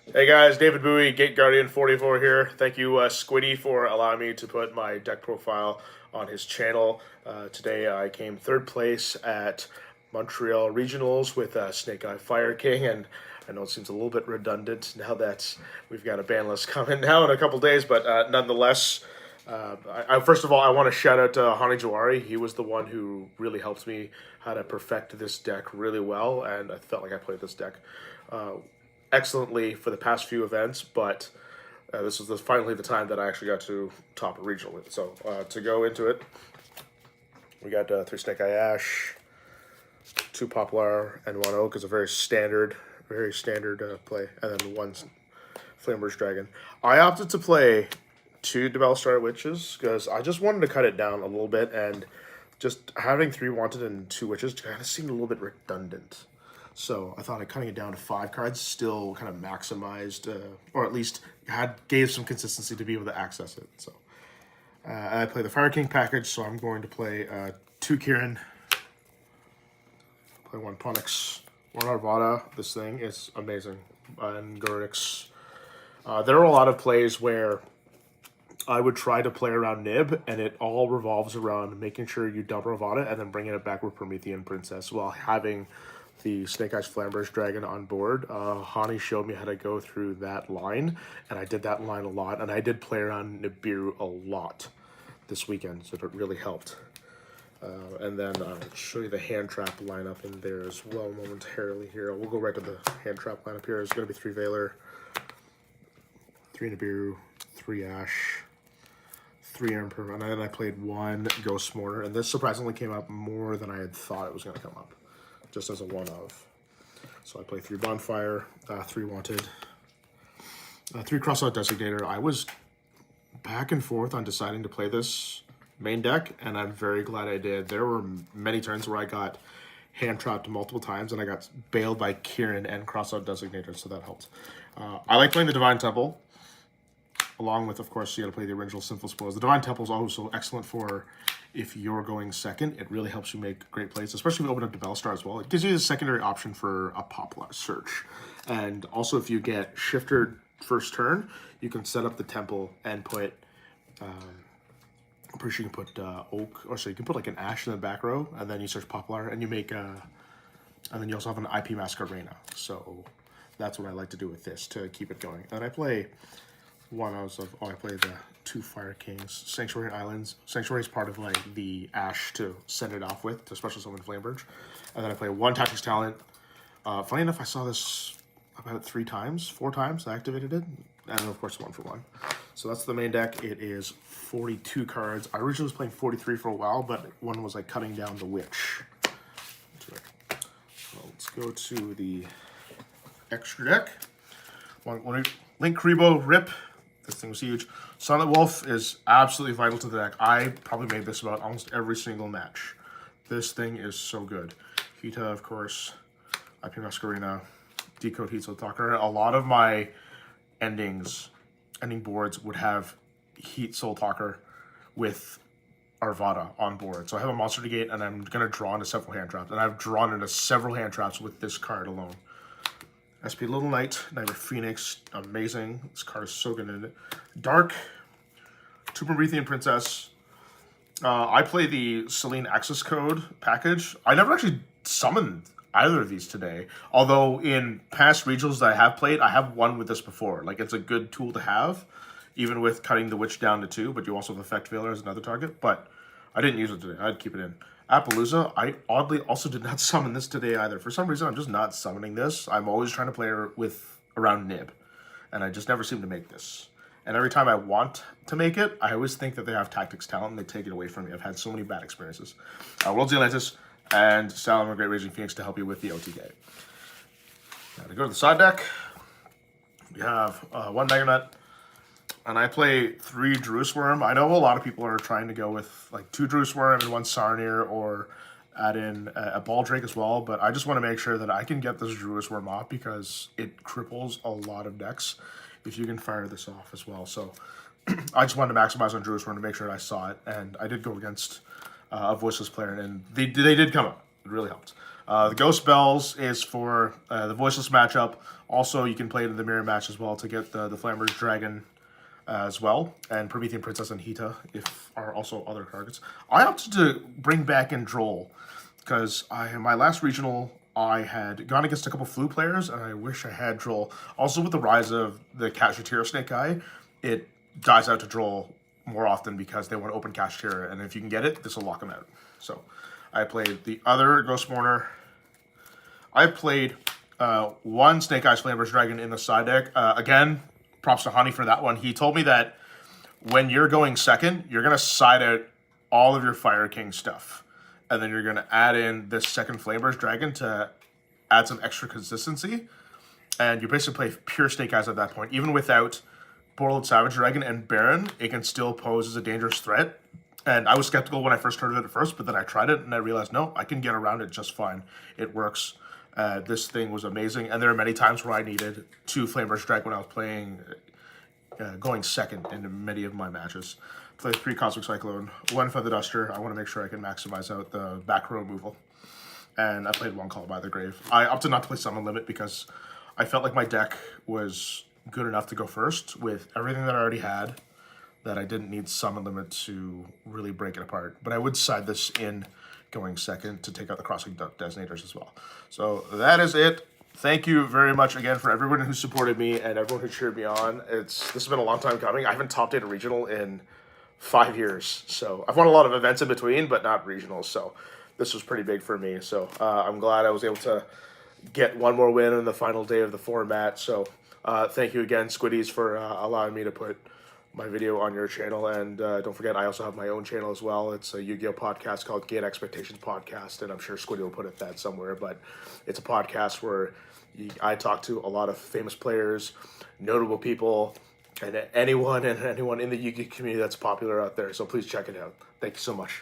Hey guys, David Bowie, gateguardian44 here. Thank you, Squiddy, for allowing me to put my deck profile on his channel. Today I came third place at Montreal Regionals with Snake Eye Fire King, and I know it seems a little bit redundant now that we've got a ban list coming now in a couple days, but nonetheless, first of all, I want to shout out to Hani Jawari. He was the one who really helped me how to perfect this deck really well, and I felt like I played this deck excellently for the past few events, but this was finally the time that I actually got to top a regional. So to go into it, we got 3 Snake Eye Ash, 2 Poplar, and 1 Oak is a very standard play, and then 1 Flamer's Dragon. I opted to play 2 Dispel Star Witches because I just wanted to cut it down a little bit, and just having 3 Wanted and 2 Witches kind of seemed a little bit redundant. So I thought cutting it down to 5 cards still kind of maximized, or at least gave some consistency to be able to access it. So I play the Fire King package, so I'm going to play 2 Kirin, play 1 Ponix, 1 Arvada. This thing is amazing, and Gurix. There are a lot of plays where I would try to play around Nib, and it all revolves around making sure you dump Arvada and then bringing it back with Promethean Princess while having the Snake Eyes Flamber's Dragon on board. Hani showed me how to go through that line, and I did that line a lot, and I did play around Nibiru a lot this weekend, so it really helped. And then I'll show you the hand trap lineup in there as well momentarily here. We'll go right to the hand trap lineup here. It's going to be 3 Valor, 3 Nibiru, 3 Ash, 3 Emperor, and then I played 1 Ghost Mourner, and this surprisingly came up more than I had thought it was going to come up, just as a one-of. So I play 3 Bonfire, 3 Wanted, 3 Crossout Designator. I was back and forth on deciding to play this main deck, and I'm very glad I did. There were many turns where I got hand-trapped multiple times, and I got bailed by Kirin and Crossout Designator, so that helped. I like playing the Divine Temple, along with, of course, you gotta play the original Sinful Spoils. The Divine Temple is also excellent for if you're going second. It really helps you make great plays, especially if you open up to Bellstar as well. It gives you a secondary option for a Poplar search. And also, if you get Shifter first turn, you can set up the Temple and put, I'm pretty sure you can put Oak, or so you can put like an Ash in the back row, and then you search Poplar, and you make, and then you also have an IP Masquerena. So that's what I like to do with this to keep it going. And I play I play the 2 Fire Kings, Sanctuary Islands. Sanctuary is part of like the Ash to send it off with, to special summon Flamberge. And then I play 1 Tactics Talent. Funny enough, I saw this about 4 times. I activated it, and then of course 1 for 1. So that's the main deck. It is 42 cards. I originally was playing 43 for a while, but one was like cutting down the Witch. So let's go to the extra deck. One Link Kribo Rip. This thing was huge. Silent Wolf is absolutely vital to the deck. I probably made this about almost every single match. This thing is so good. Hita, of course, IP Masquerena, Decode Heat Soul Talker. A lot of my ending boards would have Heat Soul Talker with Arvada on board. So I have a Monster Negate, and I'm going to draw into several hand traps. And I've drawn into several hand traps with this card alone. SP Little Knight, Nightmare Phoenix, amazing. This card is so good in it. Dark, 2 Promethean Princess. I play the Selene Access Code package. I never actually summoned either of these today. Although in past regionals that I have played, I have won with this before. Like, it's a good tool to have, even with cutting the Witch down to 2, but you also have Effect Veiler as another target. But I didn't use it today. I'd keep it in. Appaloosa, I oddly also did not summon this today either. For some reason, I'm just not summoning this. I'm always trying to play around Nib, and I just never seem to make this. And every time I want to make it, I always think that they have Tactics Talent, and they take it away from me. I've had so many bad experiences. World's Atlantis and Salamar Great Raging Phoenix to help you with the OTK. Now to go to the side deck, we have 1 Meganut, and I play 3 Druisworm. I know a lot of people are trying to go with like 2 Druisworm and 1 Sarnier, or add in a Baldrake as well, but I just want to make sure that I can get this Druisworm off because it cripples a lot of decks if you can fire this off as well. So I just wanted to maximize on Druisworm to make sure I saw it, and I did go against a Voiceless player, and they did come up. It really helped. The Ghost Bells is for the Voiceless matchup. Also, you can play it in the Mirror match as well to get the Flamber's Dragon as well. And Promethean Princess and Hita if are also other targets. I opted to bring back in Droll because in my last regional, I had gone against a couple Flu players, and I wish I had Droll. Also, with the rise of the Cashier Snake guy, it dies out to Droll more often because they want to open Cashier, and if you can get it, this will lock them out. So, I played the other Ghost Mourner. I played one Snake Eyes Flamber's Dragon in the side deck. Again, props to Honey for that one. He told me that when you're going second, you're going to side out all of your Fire King stuff. And then you're going to add in this second Flamber's Dragon to add some extra consistency. And you basically play pure Snake Eyes at that point. Even without Borderlord Savage Dragon and Baron, it can still pose as a dangerous threat. And I was skeptical when I first heard of it at first, but then I tried it and I realized, no, I can get around it just fine. It works. This thing was amazing. And there are many times where I needed 2 Flamber's Dragon when I was playing, going second in many of my matches. Play 3 Cosmic Cyclone, 1 Feather Duster. I want to make sure I can maximize out the back row removal. And I played 1 Call by the Grave. I opted not to play Summon Limit because I felt like my deck was good enough to go first with everything that I already had, that I didn't need Summon Limit to really break it apart. But I would side this in going second to take out the Crossing Detonators as well. So that is it. Thank you very much again for everyone who supported me and everyone who cheered me on. This has been a long time coming. I haven't top 8 a regional in 5 years. So I've won a lot of events in between, but not regionals. So this was pretty big for me. So I'm glad I was able to get one more win on the final day of the format. So thank you again, Squiddies, for allowing me to put my video on your channel. And don't forget, I also have my own channel as well. It's a Yugioh podcast called Gate Expectations Podcast. And I'm sure Squiddy will put it that somewhere. But it's a podcast where I talk to a lot of famous players, notable people, and anyone in the Yu-Gi community that's popular out there. So please check it out. Thank you so much.